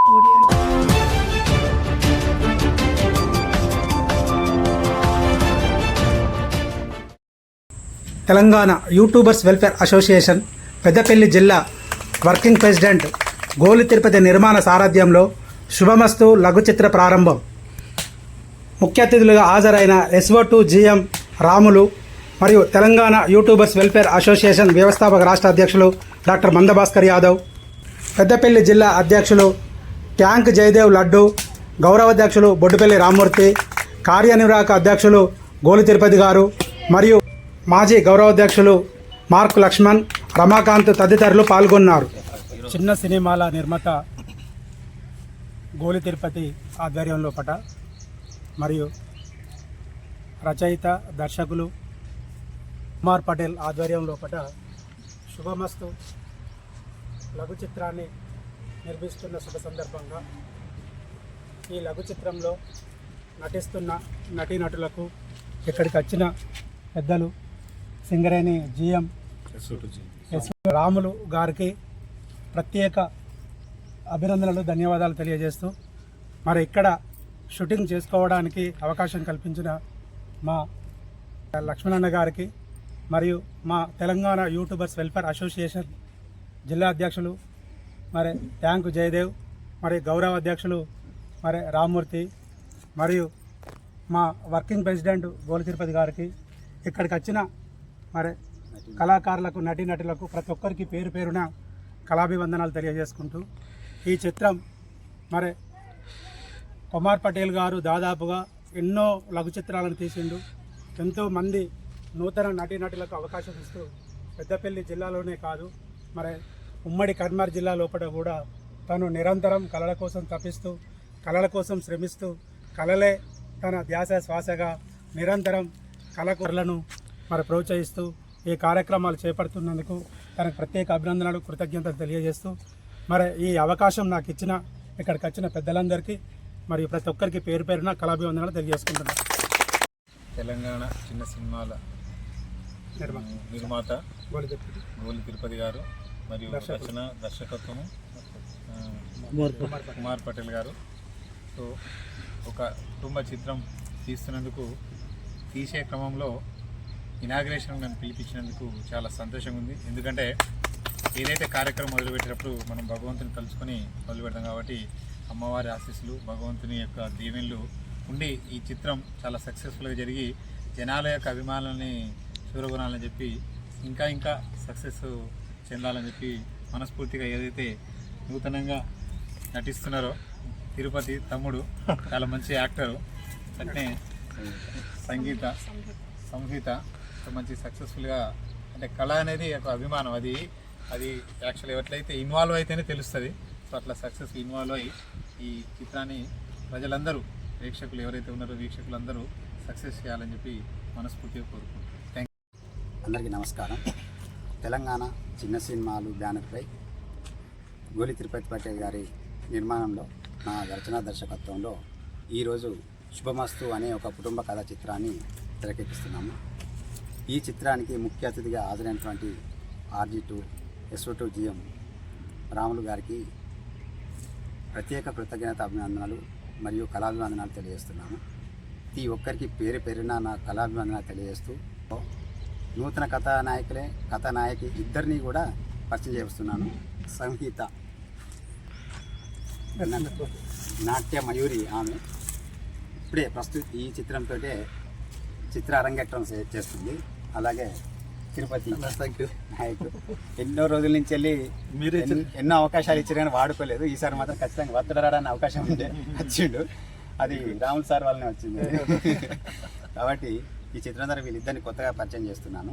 Telangana YouTubers welfare association Peddapalli జిల్లా working president గోలి తిరుపతి నిర్మాణ సారథ్యంలో శుభమస్తు లఘు చిత్ర ప్రారంభం. ముఖ్య అతిథులుగా హాజరైన SO2 GM రాములు మరియు తెలంగాణ యూట్యూబర్స్ వెల్ఫేర్ అసోసియేషన్ వ్యవస్థాపక రాష్ట్ర అధ్యక్షులు డాక్టర్ మందభాస్కర్ యాదవ్, పెద్దపల్లి జిల్లా అధ్యక్షులు ట్యాంక్ జయదేవ్ లడ్డు, గౌరవాధ్యక్షులు బొడ్డుపల్లి రామ్మూర్తి, కార్యనిర్వాహక అధ్యక్షులు గోలి తిరుపతి గారు మరియు మాజీ గౌరవాధ్యక్షులు మార్క్ లక్ష్మణ్, రమాకాంత్ తదితరులు పాల్గొన్నారు. చిన్న సినిమాల నిర్మాత గోలి తిరుపతి ఆధ్వర్యంలో పట మరియు రచయిత దర్శకులు కుమార్ పటేల్ ఆధ్వర్యంలో పట శుభమస్తు లఘు చిత్రాన్ని నిర్మిస్తున్న శుభ సందర్భంగా ఈ లఘు చిత్రంలో నటిస్తున్న నటీనటులకు ఇక్కడికి వచ్చిన పెద్దలు సింగరేణి GM రాములు గారికి ప్రత్యేక అభినందనలు, ధన్యవాదాలు తెలియజేస్తూ మరి ఇక్కడ షూటింగ్ చేసుకోవడానికి అవకాశం కల్పించిన మా లక్ష్మణన్న గారికి మరియు మా తెలంగాణ యూట్యూబర్స్ వెల్ఫేర్ అసోసియేషన్ జిల్లా అధ్యక్షులు మరి ట్యాంకు జయదేవ్, మరి గౌరవ అధ్యక్షులు మరి రామ్మూర్తి మరియు మా వర్కింగ్ ప్రెసిడెంట్ గోలి తిరుపతి గారికి, ఇక్కడికి వచ్చిన మరి కళాకారులకు, నటీనటులకు ప్రతి ఒక్కరికి పేరు పేరున కళాభివందనాలు తెలియజేసుకుంటూ ఈ చిత్రం మరి కుమార్ పటేల్ గారు దాదాపుగా ఎన్నో లఘు చిత్రాలను తీసిండు. ఎంతోమంది నూతన నటీనటులకు అవకాశం ఇస్తూ పెద్దపల్లి జిల్లాలోనే కాదు మరి ఉమ్మడి కర్నూలు జిల్లా లోపల కూడా తను నిరంతరం కళల కోసం తప్పిస్తూ, కళల కోసం శ్రమిస్తూ, కళలే తన ధ్యాస శ్వాసగా నిరంతరం కళాకారులను మరి ప్రోత్సహిస్తూ ఈ కార్యక్రమాలు చేపడుతున్నందుకు తనకు ప్రత్యేక అభినందనలు, కృతజ్ఞతలు తెలియజేస్తూ మరి ఈ అవకాశం నాకు ఇచ్చిన ఇక్కడికి వచ్చిన పెద్దలందరికీ మరియు ప్రతి ఒక్కరికి పేరు పేరున కళాభివందనలు తెలియజేసుకుంటున్నాను. తెలంగాణ చిన్న సినిమాల నిర్మాత గోలి తిరుపతి గారు మరియు రచన దర్శకత్వము కుమార్ పటేల్ గారు. సో ఒక కుటుంబ చిత్రం తీస్తున్నందుకు, తీసే క్రమంలో ఇనాగ్రేషన్ నన్ను పిలిపించినందుకు చాలా సంతోషంగా ఉంది. ఎందుకంటే ఏదైతే కార్యక్రమం మొదలుపెట్టినప్పుడు మనం భగవంతుని తలుచుకొని మొదలు పెడతాం కాబట్టి అమ్మవారి ఆశీస్సులు, భగవంతుని యొక్క దీవెనలు ఉండి ఈ చిత్రం చాలా సక్సెస్ఫుల్గా జరిగి జనాల యొక్క అభిమానాలని చూరగొనాలని చెప్పి ఇంకా ఇంకా సక్సెస్ చెందాలని చెప్పి మనస్ఫూర్తిగా ఏదైతే నూతనంగా నటిస్తున్నారో తిరుపతి తమ్ముడు చాలా మంచి యాక్టరు, అట్నే సంగీత మంచి సక్సెస్ఫుల్గా, అంటే కళ అనేది ఒక అభిమానం, అది యాక్చువల్ ఎట్లయితే ఇన్వాల్వ్ అయితేనే తెలుస్తుంది. సో అట్లా సక్సెస్ ఇన్వాల్వ్ అయ్యి ఈ చిత్రాన్ని ప్రజలందరూ, ప్రేక్షకులు ఎవరైతే ఉన్నారో వీక్షకులందరూ సక్సెస్ చేయాలని చెప్పి మనస్ఫూర్తిగా కోరుకుంటున్నాను. Thank you. అందరికీ నమస్కారం. తెలంగాణ చిన్న సినిమాలు బ్యానర్పై గోలి తిరుపతి పటేల్ గారి నిర్మాణంలో, నా రచనా దర్శకత్వంలో ఈరోజు శుభమస్తు అనే ఒక కుటుంబ కథా చిత్రాన్ని తెరకెక్కిస్తున్నాము. ఈ చిత్రానికి ముఖ్య అతిథిగా హాజరైనటువంటి RG2 SO2 GM రాములు గారికి ప్రత్యేక కృతజ్ఞత అభినందనలు మరియు కళాభివందనాలు తెలియజేస్తున్నాను. ఈ ఒక్కరికి పేరు పేరున నా కళాభివందనాలు తెలియజేస్తూ నూతన కథానాయకి ఇద్దరిని కూడా పరిచయం చేస్తున్నాను. సంగీత నాట్య మయూరి ఆమె ఇప్పుడే ప్రస్తుత ఈ చిత్రంతో చిత్ర అరంగేట్రం చేస్తుంది. అలాగే తిరుపతి నాయకుడు ఎన్నో రోజుల నుంచి వెళ్ళి ఎన్నో అవకాశాలు ఇచ్చారు కానీ వాడుకోలేదు. ఈసారి మాత్రం ఖచ్చితంగా వత్తడరాడని అవకాశం ఉంటే వచ్చిండు, అది రాములు సార్ వల్లనే వచ్చింది. కాబట్టి ఈ చిత్రం ద్వారా వీళ్ళిద్దరిని కొత్తగా పరిచయం చేస్తున్నాను.